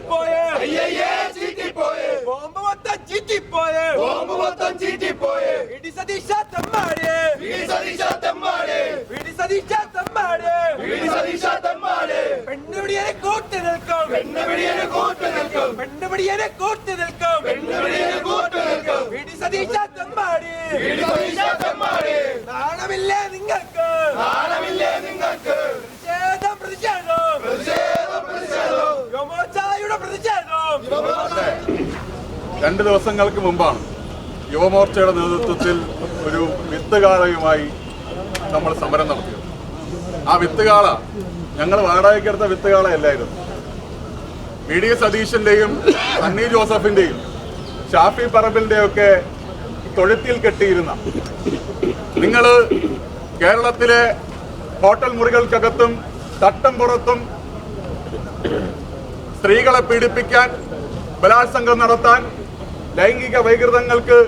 ചീറ്റിപ്പോയേ bomb മൊത്തം ചീറ്റിപ്പോയേ ഇടി സതീശ തെമ്മാടി പെണ്ണുപിടിയനെ കൂട്ടി നിൽക്കും ഇടി സതീശ തെമ്മാടി നാണമില്ലേ നിങ്ങൾക്ക് രണ്ട് ദിവസങ്ങൾക്ക് മുമ്പാണ് യുവമോർച്ചയുടെ നേതൃത്വത്തിൽ ഒരു വിത്തുകാളയുമായി നമ്മൾ സമരം നടത്തിയത്. ആ വിത്തുകാള ഞങ്ങൾ വാടകയ്ക്കെടുത്ത വിത്തുകാളയല്ലായിരുന്നു. വി ഡി സതീശന്റെയും സണ്ണി ജോസഫിന്റെയും ഷാഫി പറമ്പിലിന്റെയും ഒക്കെ തൊഴുത്തിൽ കെട്ടിയിരുന്ന, നിങ്ങൾ കേരളത്തിലെ ഹോട്ടൽ മുറികൾക്കകത്തും തട്ടം പുറത്തും സ്ത്രീകളെ പീഡിപ്പിക്കാൻ, ബലാത്സംഗം നടത്താൻ, ലൈംഗിക വൈകൃതങ്ങൾക്ക്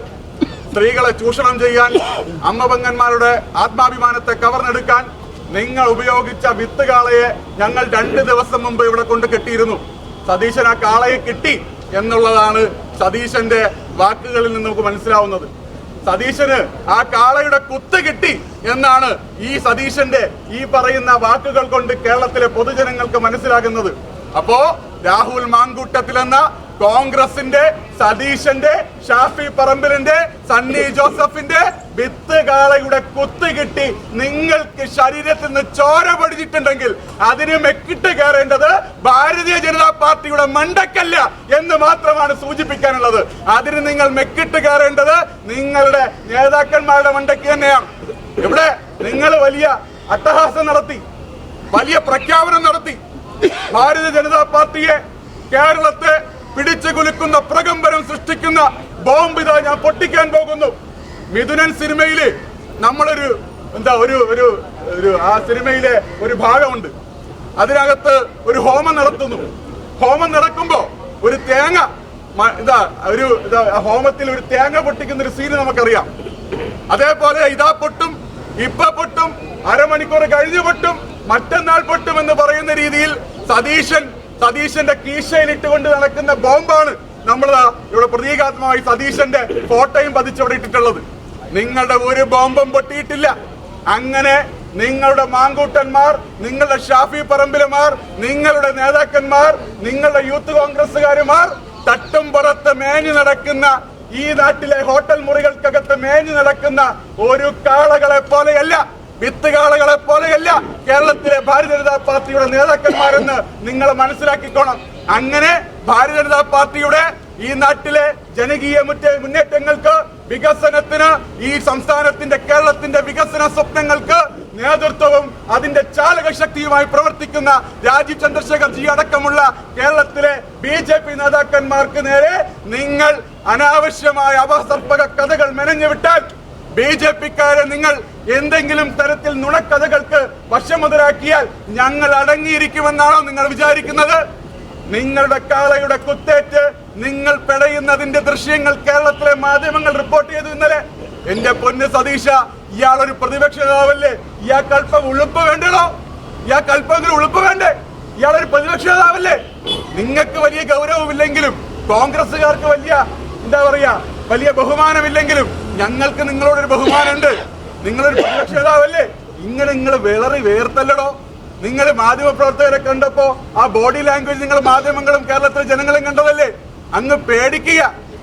സ്ത്രീകളെ ചൂഷണം ചെയ്യാൻ, അമ്മപെങ്ങന്മാരുടെ ആത്മാഭിമാനത്തെ കവർന്നെടുക്കാൻ നിങ്ങൾ ഉപയോഗിച്ച വിത്തുകാളയെ ഞങ്ങൾ 2 ദിവസം മുമ്പ് ഇവിടെ കൊണ്ട് കെട്ടിയിരുന്നു. സതീശൻ ആ കാളയെ കിട്ടി എന്നുള്ളതാണ് സതീശന്റെ വാക്കുകളിൽ നിന്ന് നമുക്ക് മനസ്സിലാവുന്നത്. സതീശന് ആ കാളയുടെ കുത്ത് കിട്ടി എന്നാണ് ഈ സതീശന്റെ ഈ പറയുന്ന വാക്കുകൾ കൊണ്ട് കേരളത്തിലെ പൊതുജനങ്ങൾക്ക് മനസ്സിലാകുന്നത്. അപ്പോ രാഹുൽ മാങ്കൂട്ടത്തിലെന്ന കോൺഗ്രസിന്റെ, സതീശന്റെ, ഷാഫി പറമ്പിലിന്റെ, സണ്ണി ജോസഫിന്റെ വിത്തുകാളയുടെ കുത്ത് കിട്ടി നിങ്ങൾക്ക് ശരീരത്തിൽ നിന്ന് ചോര പടിച്ചിട്ടുണ്ടെങ്കിൽ അതിന് മെക്കിട്ട് കയറേണ്ടത് ഭാരതീയ ജനതാ പാർട്ടിയുടെ മണ്ടക്കല്ല എന്ന് മാത്രമാണ് സൂചിപ്പിക്കാനുള്ളത്. അതിന് നിങ്ങൾ മെക്കിട്ട് കയറേണ്ടത് നിങ്ങളുടെ നേതാക്കന്മാരുടെ മണ്ടയ്ക്ക് തന്നെയാണ്. ഇവിടെ നിങ്ങൾ വലിയ അട്ടഹാസം നടത്തി, വലിയ പ്രഖ്യാപനം നടത്തി. ഭാരതീയ ജനതാ പാർട്ടിയെ, കേരളത്തെ പിടിച്ചു കുലുക്കുന്ന, പ്രകമ്പനം സൃഷ്ടിക്കുന്ന ബോംബ് ഇതാ ഞാൻ പൊട്ടിക്കാൻ പോകുന്നു. മിഥുനൻ സിനിമയില് നമ്മളൊരു ആ സിനിമയിലെ ഒരു ഭാഗമുണ്ട്. അതിനകത്ത് ഒരു ഹോമം നടത്തുന്നു. ഹോമം നടക്കുമ്പോ ഒരു തേങ്ങ ഹോമത്തിൽ ഒരു തേങ്ങ പൊട്ടിക്കുന്ന ഒരു സീന് നമുക്കറിയാം. അതേപോലെ ഇതാ പൊട്ടും, ഇപ്പൊ പൊട്ടും, അരമണിക്കൂർ കഴിഞ്ഞു പൊട്ടും, മറ്റന്നാൾ പൊട്ടും എന്ന് പറയുന്ന രീതിയിൽ സതീശന്റെ കീശയിൽ ഇട്ടുകൊണ്ട് നടക്കുന്ന ബോംബാണ് നമ്മൾ ഇവിടെ പ്രതീകാത്മകമായി സതീശന്റെ ഫോട്ടോയും പതിച്ചവിടെ ഇട്ടിട്ടുള്ളത്. നിങ്ങളുടെ ഒരു ബോംബും പൊട്ടിയിട്ടില്ല. അങ്ങനെ നിങ്ങളുടെ മാങ്കൂട്ടന്മാർ, നിങ്ങളുടെ ഷാഫി പറമ്പിലമാർ, നിങ്ങളുടെ നേതാക്കന്മാർ, നിങ്ങളുടെ യൂത്ത് കോൺഗ്രസുകാരുമാർ തട്ടും പുറത്ത് മേഞ്ഞു നടക്കുന്ന, ഈ നാട്ടിലെ ഹോട്ടൽ മുറികൾക്കകത്ത് മേഞ്ഞു നടക്കുന്ന ഒരു കാളകളെ പോലെയല്ല, വിത്തുകാളകളെ പോലെയല്ല കേരളത്തിലെ ഭാരതീയ ജനതാ പാർട്ടിയുടെ നേതാക്കന്മാരെന്ന് നിങ്ങൾ മനസ്സിലാക്കിക്കോണം. അങ്ങനെ ഭാരതീയ ജനതാ പാർട്ടിയുടെ ഈ നാട്ടിലെ ജനകീയ മുന്നേറ്റങ്ങൾക്ക്, വികസനത്തിന്, ഈ സംസ്ഥാനത്തിന്റെ, കേരളത്തിന്റെ വികസന സ്വപ്നങ്ങൾക്ക് നേതൃത്വവും അതിന്റെ ചാലക ശക്തിയുമായി പ്രവർത്തിക്കുന്ന രാജീവ് ചന്ദ്രശേഖർ ജി അടക്കമുള്ള കേരളത്തിലെ BJP നേതാക്കന്മാർക്ക് നേരെ നിങ്ങൾ അനാവശ്യമായ അപസർപ്പക കഥകൾ മെനഞ്ഞുവിട്ടാൽ, BJP-ക്കാരെ നിങ്ങൾ എന്തെങ്കിലും തരത്തിൽ നുണക്കഥകൾക്ക് വശമുതലാക്കിയാൽ ഞങ്ങൾ അടങ്ങിയിരിക്കുമെന്നാണോ നിങ്ങൾ വിചാരിക്കുന്നത്? നിങ്ങളുടെ കാളയുടെ കുത്തേറ്റ് നിങ്ങൾ പെടയുന്നതിന്റെ ദൃശ്യങ്ങൾ കേരളത്തിലെ മാധ്യമങ്ങൾ റിപ്പോർട്ട് ചെയ്തു ഇന്നലെ. എന്റെ പൊന്ന് സതീശ, ഇയാളൊരു പ്രതിപക്ഷ നേതാവല്ലേ? ഇയാൾക്ക് അല്പം ഉളുപ്പ് വേണ്ടോ? ഇയാൾക്ക് അല്പമെങ്കിലും ഉളുപ്പ് വേണ്ടേ? ഇയാളൊരു പ്രതിപക്ഷ നേതാവല്ലേ? നിങ്ങൾക്ക് വലിയ ഗൗരവമില്ലെങ്കിലും, കോൺഗ്രസുകാർക്ക് വലിയ ബഹുമാനമില്ലെങ്കിലും ഞങ്ങൾക്ക് നിങ്ങളോടൊരു ബഹുമാനമുണ്ട്. നിങ്ങളൊരു പ്രതിപക്ഷ നേതാവല്ലേ? നിങ്ങൾ വിളറി വേർത്തല്ലടോ. നിങ്ങൾ മാധ്യമ പ്രവർത്തകരെ കണ്ടപ്പോ ആ ബോഡി ലാംഗ്വേജ് നിങ്ങൾ മാധ്യമങ്ങളും കേരളത്തിലെ ജനങ്ങളും കണ്ടതല്ലേ? അങ്ങ് പേടിക്കുക.